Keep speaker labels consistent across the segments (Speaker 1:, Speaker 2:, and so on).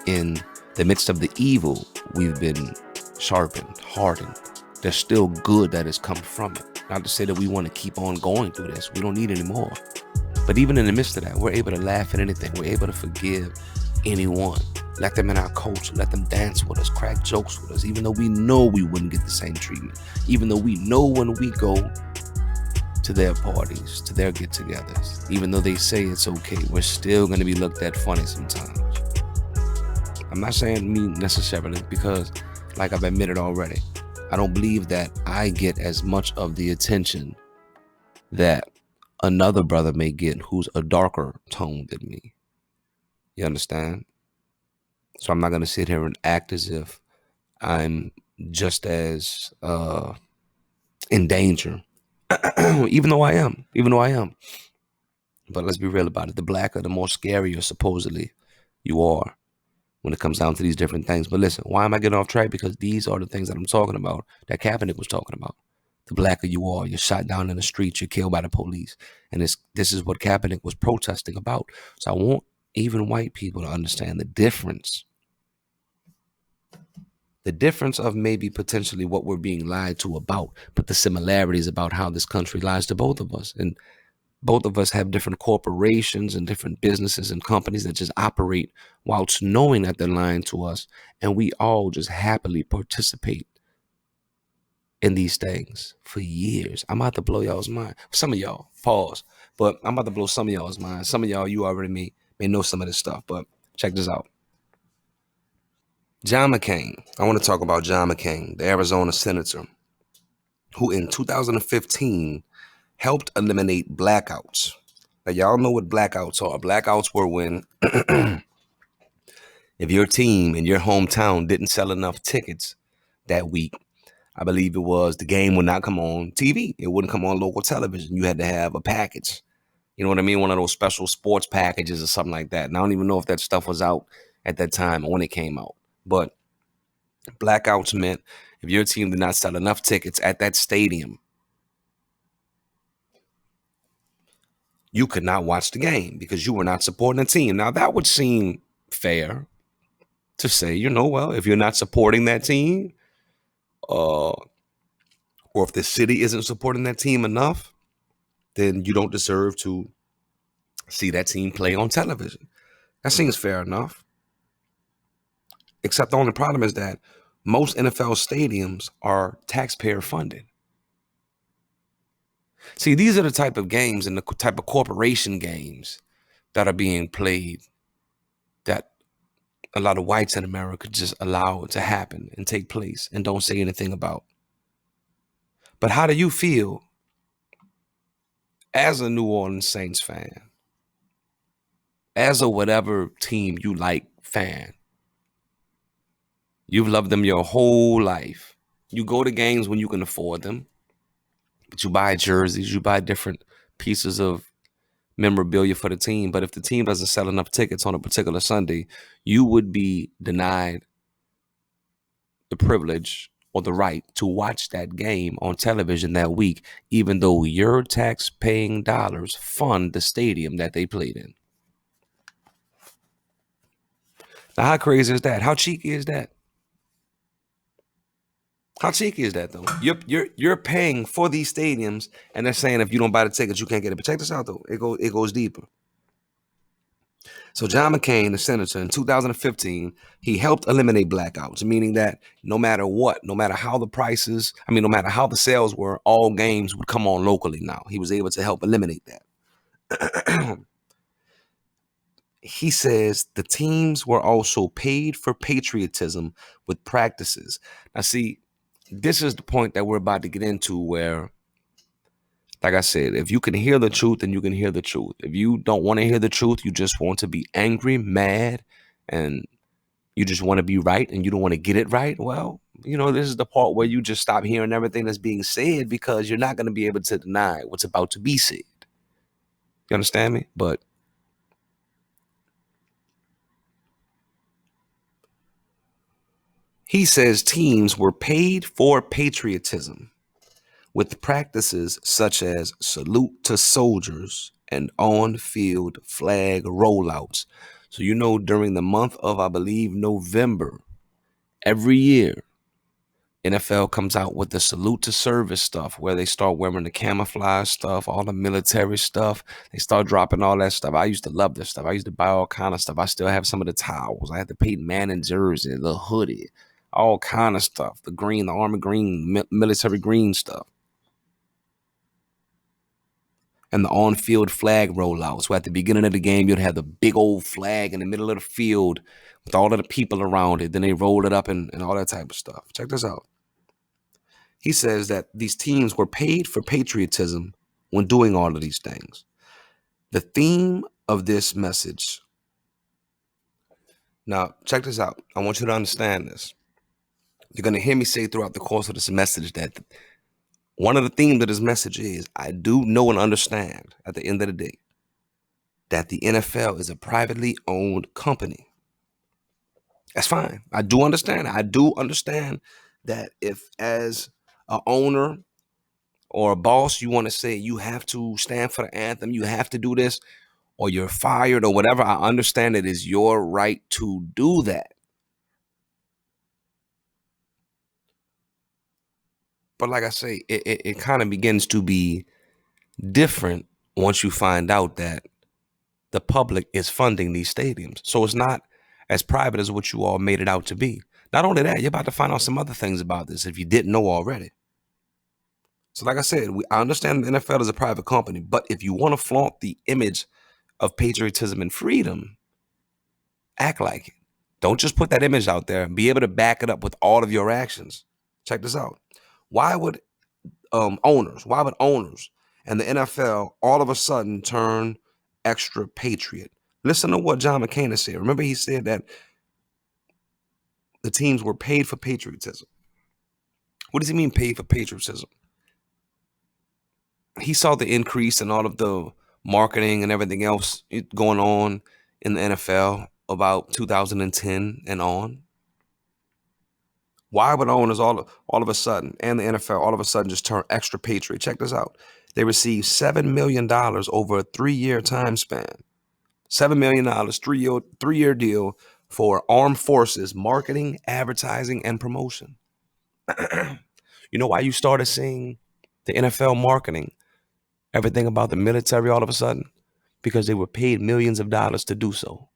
Speaker 1: in the midst of the evil, we've been sharpened, hardened. There's still good that has come from it. Not to say that we want to keep on going through this. We don't need any more. But even in the midst of that, we're able to laugh at anything. We're able to forgive anyone. Let them in our culture. Let them dance with us, crack jokes with us, even though we know we wouldn't get the same treatment. Even though we know when we go to their parties, to their get-togethers, even though they say it's okay, we're still going to be looked at funny sometimes. I'm not saying me necessarily, because like I've admitted already, I don't believe that I get as much of the attention that another brother may get who's a darker tone than me. You understand? So I'm not going to sit here and act as if I'm just as in danger, even though I am. But let's be real about it. The blacker, the more scarier, supposedly, you are when it comes down to these different things. But listen, why am I getting off track? Because these are the things that I'm talking about, that Kaepernick was talking about. The blacker you are, you're shot down in the streets, you're killed by the police. And this is what Kaepernick was protesting about. So I want even white people to understand the difference. The difference of maybe potentially what we're being lied to about, but the similarities about how this country lies to both of us. And both of us have different corporations and different businesses and companies that just operate whilst knowing that they're lying to us. And we all just happily participate in these things for years. I'm about to blow y'all's mind. Some of y'all, pause. But I'm about to blow some of y'all's mind. Some of y'all, you already may know some of this stuff, but check this out. John McCain. I want to talk about John McCain, the Arizona senator, who in 2015 helped eliminate blackouts. Now, y'all know what blackouts are. Blackouts were when if your team in your hometown didn't sell enough tickets that week, I believe it was, the game would not come on TV. It wouldn't come on local television. You had to have a package. You know what I mean? One of those special sports packages or something like that. And I don't even know if that stuff was out at that time or when it came out. But blackouts meant if your team did not sell enough tickets at that stadium, you could not watch the game because you were not supporting the team. Now, that would seem fair to say, well, if you're not supporting that team, or if the city isn't supporting that team enough, then you don't deserve to see that team play on television. That seems fair enough. Except the only problem is that most NFL stadiums are taxpayer funded. See, these are the type of games and the type of corporation games that are being played that a lot of whites in America just allow it to happen and take place and don't say anything about. But how do you feel as a New Orleans Saints fan, as a whatever team you like fan? You've loved them your whole life. You go to games when you can afford them, but you buy jerseys, you buy different pieces of memorabilia for the team. But if the team doesn't sell enough tickets on a particular Sunday, you would be denied the privilege or the right to watch that game on television that week, even though your tax-paying dollars fund the stadium that they played in. Now, how crazy is that? How cheeky is that? How cheeky is that, though? You're paying for these stadiums, and they're saying if you don't buy the tickets, you can't get it. But check this out, though. It goes deeper. So John McCain, the senator, in 2015, he helped eliminate blackouts, meaning that no matter what, no matter how no matter how the sales were, all games would come on locally now. He was able to help eliminate that. He says the teams were also paid for patriotism with practices. Now, see, this is the point that we're about to get into where, like I said, if you can hear the truth, then you can hear the truth. If you don't want to hear the truth, you just want to be angry, mad, and you just want to be right and you don't want to get it right, well, this is the part where you just stop hearing everything that's being said because you're not going to be able to deny what's about to be said. You understand me? But he says teams were paid for patriotism with practices such as salute to soldiers and on-field flag rollouts So during the month of, I believe, November, every year, NFL comes out with the salute to service stuff where they start wearing the camouflage stuff, all the military stuff. They start dropping all that stuff. I used to love this stuff. I used to buy all kind of stuff. I still have some of the towels. I had the Peyton Manning jersey, the hoodie, all kind of stuff. The green, the army green, military green stuff. And the on-field flag rollout. So at the beginning of the game, you'd have the big old flag in the middle of the field with all of the people around it. Then they rolled it up and all that type of stuff. Check this out. He says that these teams were paid for patriotism when doing all of these things. The theme of this message. Now, check this out. I want you to understand this. You're going to hear me say throughout the course of this message that one of the themes of this message is I do know and understand at the end of the day that the NFL is a privately owned company. That's fine. I do understand. I do understand that if as an owner or a boss, you want to say you have to stand for the anthem, you have to do this, or you're fired or whatever, I understand it is your right to do that. But like I say, it kind of begins to be different once you find out that the public is funding these stadiums. So it's not as private as what you all made it out to be. Not only that, you're about to find out some other things about this if you didn't know already. So like I said, I understand the NFL is a private company, but if you want to flaunt the image of patriotism and freedom, act like it. Don't just put that image out there and be able to back it up with all of your actions. Check this out. Why would owners and the NFL all of a sudden turn extra patriot? Listen to what John McCain said. Remember, he said that the teams were paid for patriotism. What does he mean paid for patriotism? He saw the increase in all of the marketing and everything else going on in the NFL about 2010 and on. Why would owners all of a sudden and the NFL all of a sudden just turn extra patriot? Check this out. They received $7 million over a 3-year time span. $7 million, 3-year deal for armed forces, marketing, advertising, and promotion. You know why you started seeing the NFL marketing everything about the military all of a sudden? Because they were paid millions of dollars to do so.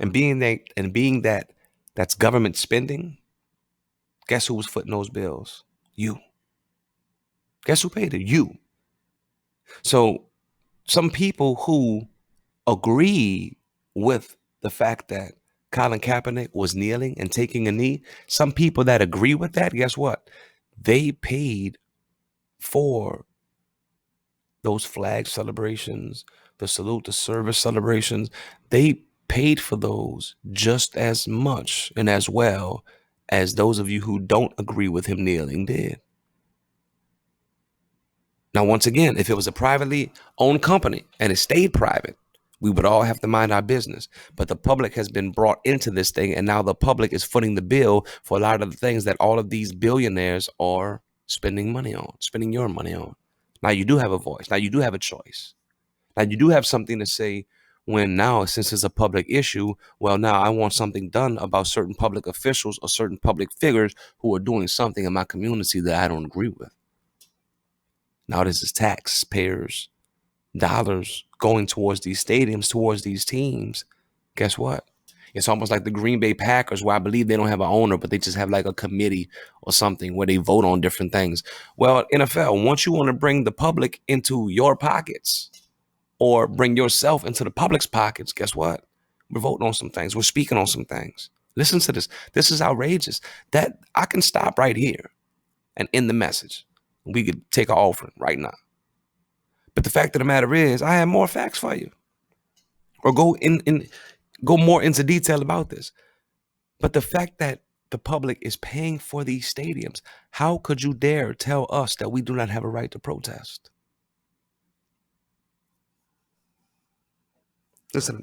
Speaker 1: And being that that's government spending, guess who was footing those bills? You. Guess who paid it? You. So some people who agree with the fact that Colin Kaepernick was kneeling and taking a knee, some people that agree with that, guess what? They paid for those flag celebrations, the salute to service celebrations. They paid for those just as much and as well as those of you who don't agree with him kneeling did. Now, once again, if it was a privately owned company and it stayed private, we would all have to mind our business. But the public has been brought into this thing, and now the public is footing the bill for a lot of the things that all of these billionaires are spending money on, spending your money on. Now you do have a voice. Now you do have a choice. Now you do have something to say when now, since it's a public issue, well, now I want something done about certain public officials or certain public figures who are doing something in my community that I don't agree with. Now this is taxpayers' dollars going towards these stadiums, towards these teams. Guess what? It's almost like the Green Bay Packers, where I believe they don't have an owner, but they just have like a committee or something where they vote on different things. Well, NFL, once you want to bring the public into your pockets or bring yourself into the public's pockets, guess what? We're voting on some things. We're speaking on some things. Listen to this. This is outrageous. That I can stop right here and end the message. We could take an offering right now. But the fact of the matter is, I have more facts for you, or go more into detail about this. But the fact that the public is paying for these stadiums, how could you dare tell us that we do not have a right to protest? Listen.